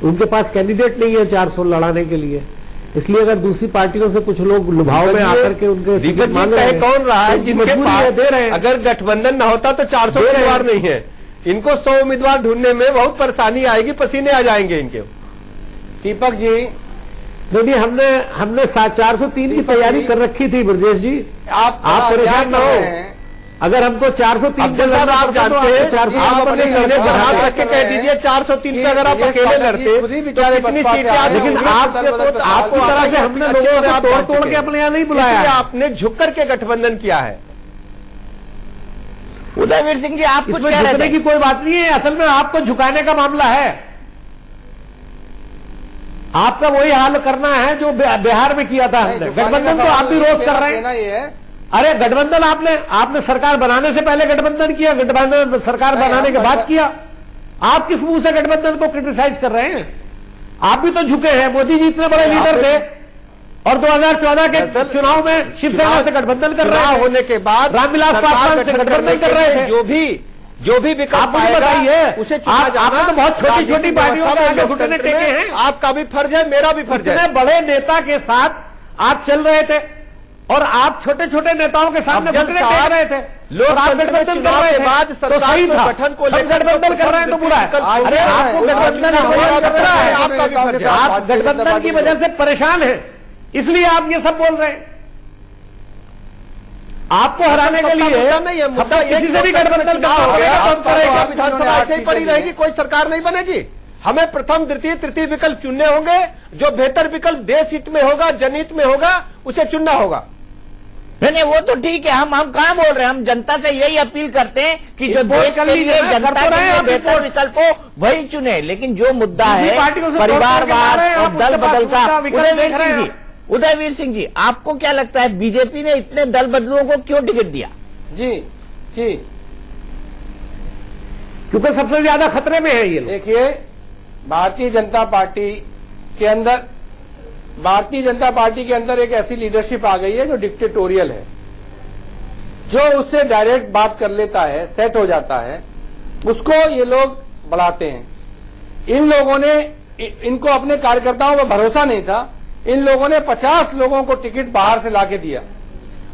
उनके पास कैंडिडेट नहीं है 400 लड़ाने के लिए, इसलिए अगर दूसरी पार्टियों से कुछ लोग लुभाव में आकर के उनके दीपक जी, मांग रहे हैं, कौन रहा है तो जिनके मजबूरी पास है, दे रहे हैं। अगर गठबंधन न होता तो 400 उम्मीदवार नहीं है, इनको 100 उम्मीदवार ढूंढने में बहुत परेशानी आएगी, पसीने आ जाएंगे इनके। दीपक जी, नहीं, हमने 403 की तैयारी कर रखी थी ब्रजेश जी, आप परेशान न हो। अगर हमको 403 अफजल साहब, आप जानते हैं, आप अपने सीने पर हाथ रख के कह दीजिए 403 पे अगर आप अकेले लड़ते खुद ही तो बेचारे कितनी बचपा के सीटें आए आती? हैं। लेकिन लेकिन आपकी तरह से हमने लोगों को तोड़ के अपने यहाँ नहीं बुलाया। इसलिए आपने झुक करके गठबंधन किया है। उदयवीर सिंह जी, आप कुछ इसमें कह रहे झुकने थे? की कोई बात नहीं है, असल में आपको झुकाने का मामला है। आपका वही हाल करना है जो बिहार में किया था हमने। गठबंधन तो आप भी रोज कर रहे हैं। अरे गठबंधन आपने सरकार बनाने से पहले गठबंधन किया, गठबंधन सरकार बनाने के बाद किया। आप किस मुंह से गठबंधन को क्रिटिसाइज कर रहे हैं? आप भी तो झुके हैं। मोदी जी इतने बड़े लीडर थे और 2014 के चुनाव में शिवसेना से गठबंधन कर रहे थे, होने के बाद रामविलास पासवान से गठबंधन कर रहे थे। जो भी विकल्प आप मुझे आएगा, बताइए, उसे चुना आपने जाना तो बहुत छोटी-छोटी पार्टियों के आगे घुटने टेके हैं। आपका भी फर्ज है, मेरा भी फर्ज है। इतने बड़े नेता के साथ आप चल रहे थे और आप छोटे छोटे नेताओं के सामने घुटने टेक रहे थे। लोकतंत्र में चुनाव के बाद सरकार के गठन को लेकर गठबंधन कर रहे हैं तो बुरा है। अरे आपको गठबंधन आप गठबंधन की वजह से परेशान है, इसलिए आप ये सब बोल रहे हैं। आपको हराने के लिए नहीं है मुद्दा, किसी से भी गठबंधन विधानसभा ऐसे ही पड़ी रहेगी, कोई सरकार नहीं बनेगी। हमें प्रथम द्वितीय तृतीय विकल्प चुनने होंगे, जो बेहतर विकल्प देश हित में होगा, जनहित में होगा, उसे चुनना होगा। नहीं वो तो ठीक है, हम कहाँ बोल रहे हैं, हम जनता से यही अपील करते हैं कि जो देश के लिए जनता के लिए बेहतर विकल्प हो वही चुने। लेकिन जो मुद्दा है परिवारवाद और दल बदल का, उदयवीर सिंह जी आपको क्या लगता है बीजेपी ने इतने दल बदलुओं को क्यों टिकट दिया? जी जी, क्योंकि सबसे ज्यादा खतरे में है ये लोग। देखिए, भारतीय जनता पार्टी के अंदर एक ऐसी लीडरशिप आ गई है जो डिक्टेटोरियल है, जो उससे डायरेक्ट बात कर लेता है, सेट हो जाता है, उसको ये लोग बढ़ाते हैं। इन लोगों ने, इनको अपने कार्यकर्ताओं पर भरोसा नहीं था, इन लोगों ने 50 लोगों को टिकट बाहर से लाके दिया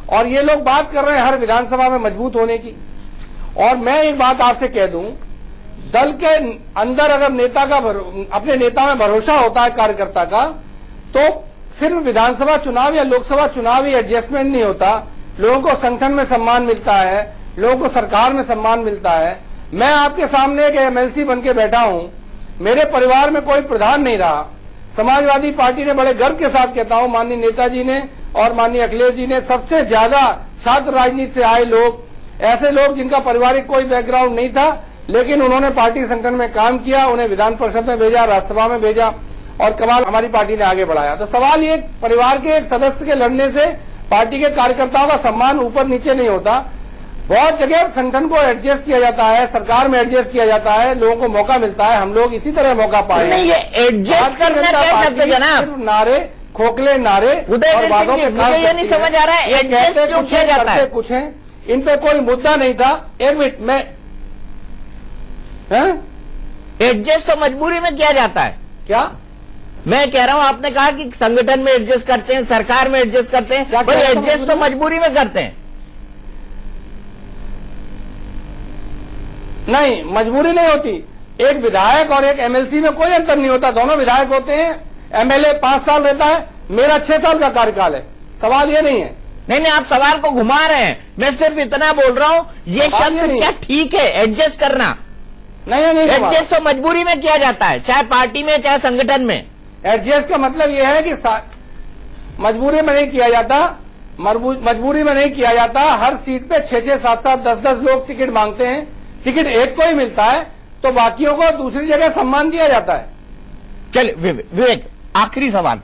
और ये लोग बात कर रहे हैं हर विधानसभा में मजबूत होने की। और मैं एक बात आपसे कह दूं, दल के अंदर अगर अपने नेता में भरोसा होता है कार्यकर्ता का, तो सिर्फ विधानसभा चुनाव या लोकसभा चुनाव ही एडजस्टमेंट नहीं होता। लोगों को संगठन में सम्मान मिलता है, लोगों को सरकार में सम्मान मिलता है। मैं आपके सामने एक एमएलसी बन के बैठा हूं, मेरे परिवार में कोई प्रधान नहीं रहा। समाजवादी पार्टी ने बड़े गर्व के साथ कहता हूं, माननीय नेताजी ने और माननीय अखिलेश जी ने सबसे ज्यादा छात्र राजनीति से आए लोग, ऐसे लोग जिनका पारिवारिक कोई बैकग्राउंड नहीं था, लेकिन उन्होंने पार्टी संगठन में काम किया, उन्हें विधान परिषद में भेजा, राज्यसभा में भेजा और कमाल हमारी पार्टी ने आगे बढ़ाया। तो सवाल ये, परिवार के एक सदस्य के लड़ने से पार्टी के कार्यकर्ताओं का सम्मान ऊपर नीचे नहीं होता। बहुत जगह संगठन को एडजस्ट किया जाता है, सरकार में एडजस्ट किया जाता है, लोगों को मौका मिलता है। हम लोग इसी तरह मौका पाए। नहीं, ये एडजस्ट करना कह सकते जनाब, सिर्फ नारे, खोखले नारे और वादों के मुझे ये नहीं समझ आ रहा है एडजस्ट क्यों किया जाता है। कुछ है, इन पे कोई मुद्दा नहीं था। एक मिनट में एडजस्ट तो मजबूरी में किया जाता है। क्या मैं कह रहा हूं, आपने कहा कि संगठन में एडजस्ट करते हैं, सरकार में एडजस्ट करते हैं, भाई एडजस्ट तो मजबूरी में करते हैं। नहीं, मजबूरी नहीं होती। एक विधायक और एक एमएलसी में कोई अंतर नहीं होता, दोनों विधायक होते हैं। एमएलए 5 साल रहता है, मेरा 6 साल का कार्यकाल है। सवाल ये नहीं है। नहीं, आप सवाल को घुमा रहे हैं। मैं सिर्फ इतना बोल रहा हूं, ये शब्द क्या ठीक है एडजस्ट करना? नहीं, एडजस्ट तो मजबूरी में किया जाता है, चाहे पार्टी में चाहे संगठन में। एडजस्ट का मतलब यह है कि मजबूरी में नहीं किया जाता, मजबूरी में नहीं किया जाता। हर सीट पे 6-6, 7-7, 10-10 लोग टिकट मांगते हैं, टिकट एक को ही मिलता है, तो बाकियों को दूसरी जगह सम्मान दिया जाता है। चलिए विवेक, आखिरी सवाल,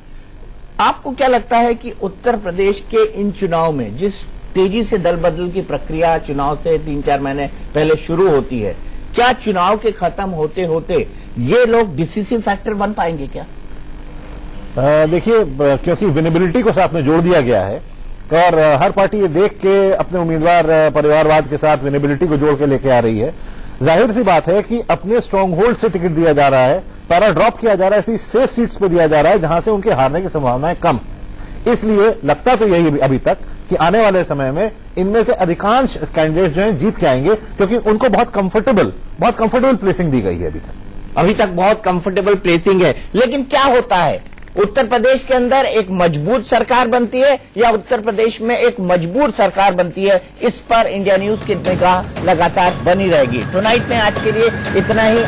आपको क्या लगता है कि उत्तर प्रदेश के इन चुनाव में जिस तेजी से दल बदल की प्रक्रिया चुनाव से 3-4 महीने पहले शुरू होती है, क्या चुनाव के खत्म होते होते ये लोग डिसिसिव फैक्टर बन पाएंगे क्या? देखिए, क्योंकि विनेबिलिटी को साथ में जोड़ दिया गया है और हर पार्टी ये देख के अपने उम्मीदवार परिवारवाद के साथ विनेबिलिटी को जोड़ के लेके आ रही है, जाहिर सी बात है कि अपने स्ट्रांग होल्ड से टिकट दिया जा रहा है, पैरा ड्रॉप किया जा रहा है, ऐसी सेफ सीट्स पे दिया जा रहा है जहां से उनके हारने की संभावनाएं कम। इसलिए लगता तो यही अभी तक कि आने वाले समय में इनमें से अधिकांश कैंडिडेट जो हैं जीत के आएंगे, क्योंकि उनको बहुत कंफर्टेबल प्लेसिंग दी गई है अभी तक बहुत कंफर्टेबल प्लेसिंग है। लेकिन क्या होता है, उत्तर प्रदेश के अंदर एक मजबूत सरकार बनती है या उत्तर प्रदेश में एक मजबूत सरकार बनती है, इस पर इंडिया न्यूज की निगाह लगातार बनी रहेगी। टुनाइट में आज के लिए इतना ही।